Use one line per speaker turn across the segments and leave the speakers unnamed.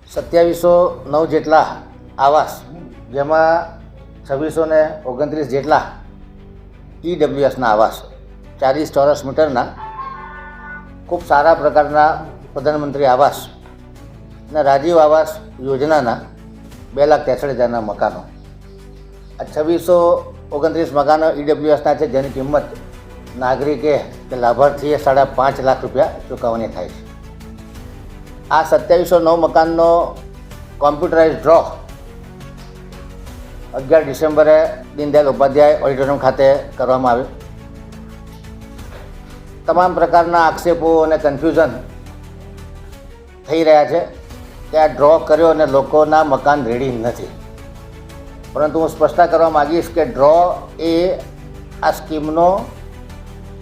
2709 જેટલા આવાસ, જેમાં 2629 જેટલા EWSના આવાસ, 40 ચોરસ મીટરના ખૂબ સારા પ્રકારના પ્રધાનમંત્રી આવાસ અને રાજીવ આવાસ યોજનાના 2,63,000ના મકાનો. આ 2629 મકાનો EWSના છે, જેની કિંમત નાગરિકે કે લાભાર્થીએ 5.5 લાખ રૂપિયા ચૂકવવાની થાય છે. આ 2709 મકાનનો કોમ્પ્યુટરાઇઝ ડ્રો 11 ડિસેમ્બરે દીનદયાલ ઉપાધ્યાય ઓડિટોરિયમ ખાતે કરવામાં આવ્યો. તમામ પ્રકારના આક્ષેપો અને કન્ફ્યુઝન થઈ રહ્યા છે કે આ ડ્રો કર્યો અને લોકોના મકાન રેડી નથી. પરંતુ હું સ્પષ્ટતા કરવા માગીશ કે ડ્રો એ આ સ્કીમનો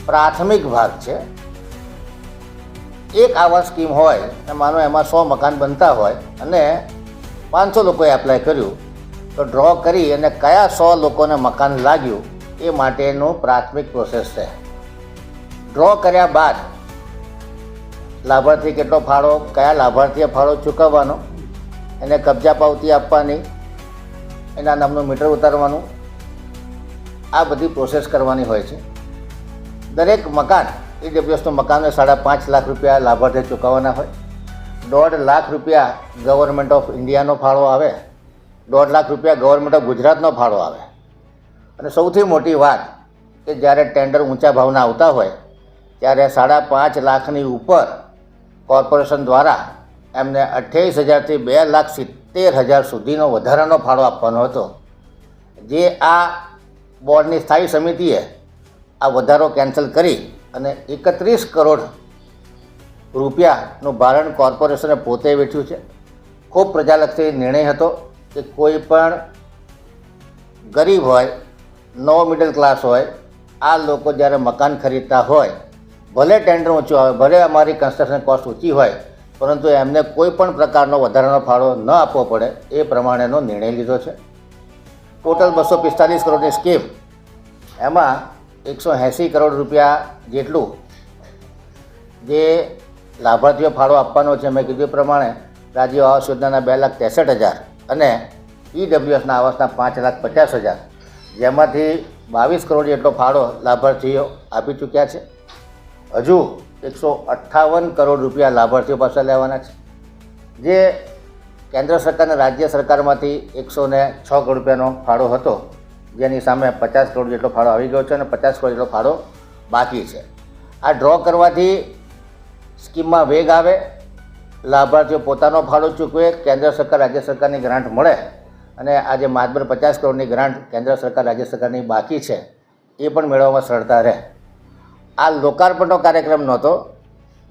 પ્રાથમિક ભાગ છે. એક આવા સ્કીમ હોય અને માનો એમાં 100 મકાન બનતા હોય અને 500 લોકોએ એપ્લાય કર્યું, તો ડ્રો કરી અને કયા 100 લોકોને મકાન લાગ્યું એ માટેનું પ્રાથમિક પ્રોસેસ છે. ડ્રો કર્યા બાદ લાભાર્થી કેટલો ફાળો, કયા લાભાર્થીએ ફાળો ચૂકવવાનો, એને કબજા પાવતી આપવાની, એના નામનું મીટર ઉતારવાનું, આ બધી પ્રોસેસ કરવાની હોય છે. દરેક મકાન EWSનું મકાનને 5.5 લાખ રૂપિયા લાભાર્થીએ ચૂકવવાના હોય. 1.5 લાખ રૂપિયા ગવર્મેન્ટ ઓફ ઇન્ડિયાનો ફાળો આવે, 1.5 લાખ રૂપિયા ગવર્મેન્ટ ઓફ ગુજરાતનો ફાળો આવે. અને સૌથી મોટી વાત કે જ્યારે ટેન્ડર ઊંચા ભાવના આવતા હોય ત્યારે 5.5 લાખની ઉપર કોર્પોરેશન દ્વારા એમને 28,000થી 2,70,000 સુધીનો વધારાનો ફાળો આપવાનો હતો, જે આ બોર્ડની સ્થાયી સમિતિએ આ વધારો કેન્સલ કરી અને 31 કરોડ રૂપિયાનું ભારણ કોર્પોરેશને પોતે વેઠ્યું છે. ખૂબ પ્રજાલક્ષી નિર્ણય હતો કે કોઈ પણ ગરીબ હોય, નો મિડલ ક્લાસ હોય, આ લોકો જ્યારે મકાન ખરીદતા હોય, ભલે ટેન્ડર ઊંચું આવે, ભલે અમારી કન્સ્ટ્રક્શન કોસ્ટ ઊંચી હોય, પરંતુ એમને કોઈ પણ પ્રકારનો વધારાનો ફાળો ન આપવો પડે એ પ્રમાણેનો નિર્ણય લીધો છે. ટોટલ 245 કરોડની સ્કીમ, એમાં 180 કરોડ રૂપિયા જેટલું જે લાભાર્થીઓ ફાળો આપવાનો છે. મેં કીધું એ પ્રમાણે રાજીવ આવાસ યોજનાના 2,63,000 અને EWSના આવાસના 5,50,000, જેમાંથી 22 કરોડ જેટલો ફાળો લાભાર્થીઓ આપી ચૂક્યા છે. હજુ 158 કરોડ રૂપિયા લાભાર્થીઓ પાસે લેવાના છે, જે કેન્દ્ર સરકાર અને રાજ્ય સરકારમાંથી 106 કરોડ રૂપિયાનો ફાળો હતો, જેની સામે 50 કરોડ જેટલો ફાળો આવી ગયો છે અને 50 કરોડ જેટલો ફાળો બાકી છે. આ ડ્રો કરવાથી સ્કીમમાં વેગ આવે, લાભાર્થીઓ પોતાનો ફાળો ચૂકવે, કેન્દ્ર સરકાર રાજ્ય સરકારની ગ્રાન્ટ મળે અને આજે માત્ર 50 કરોડની ગ્રાન્ટ કેન્દ્ર સરકાર રાજ્ય સરકારની બાકી છે એ પણ મેળવવામાં સરળતા રહે. આ લોકાર્પણનો કાર્યક્રમ નહોતો,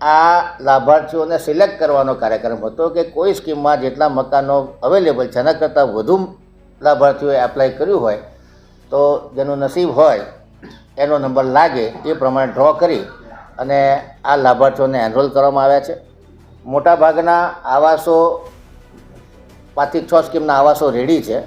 આ લાભાર્થીઓને સિલેક્ટ કરવાનો કાર્યક્રમ હતો કે કોઈ સ્કીમમાં જેટલા મકાનો અવેલેબલ છે એના કરતાં વધુ લાભાર્થીઓએ એપ્લાય કર્યું હોય તો જેનું નસીબ હોય એનો નંબર લાગે એ પ્રમાણે ડ્રો કરી અને આ લાભાર્થીઓને એનરોલ કરવામાં આવ્યા છે. મોટાભાગના આવાસો 5 થી 6 સ્કીમના આવાસો રેડી છે.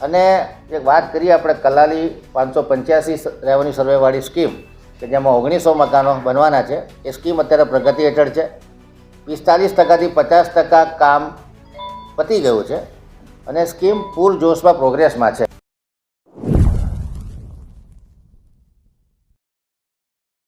અને એક વાત કરીએ આપણે કલાલી 585 રેવન્યુ સર્વેવાળી સ્કીમ કે જેમાં 1900 મકાનો બનવાના છે, એ સ્કીમ અત્યારે પ્રગતિ હેઠળ છે. 45%થી 50% કામ પતી ગયું છે અને સ્કીમ પૂરજોશમાં પ્રોગ્રેસમાં છે.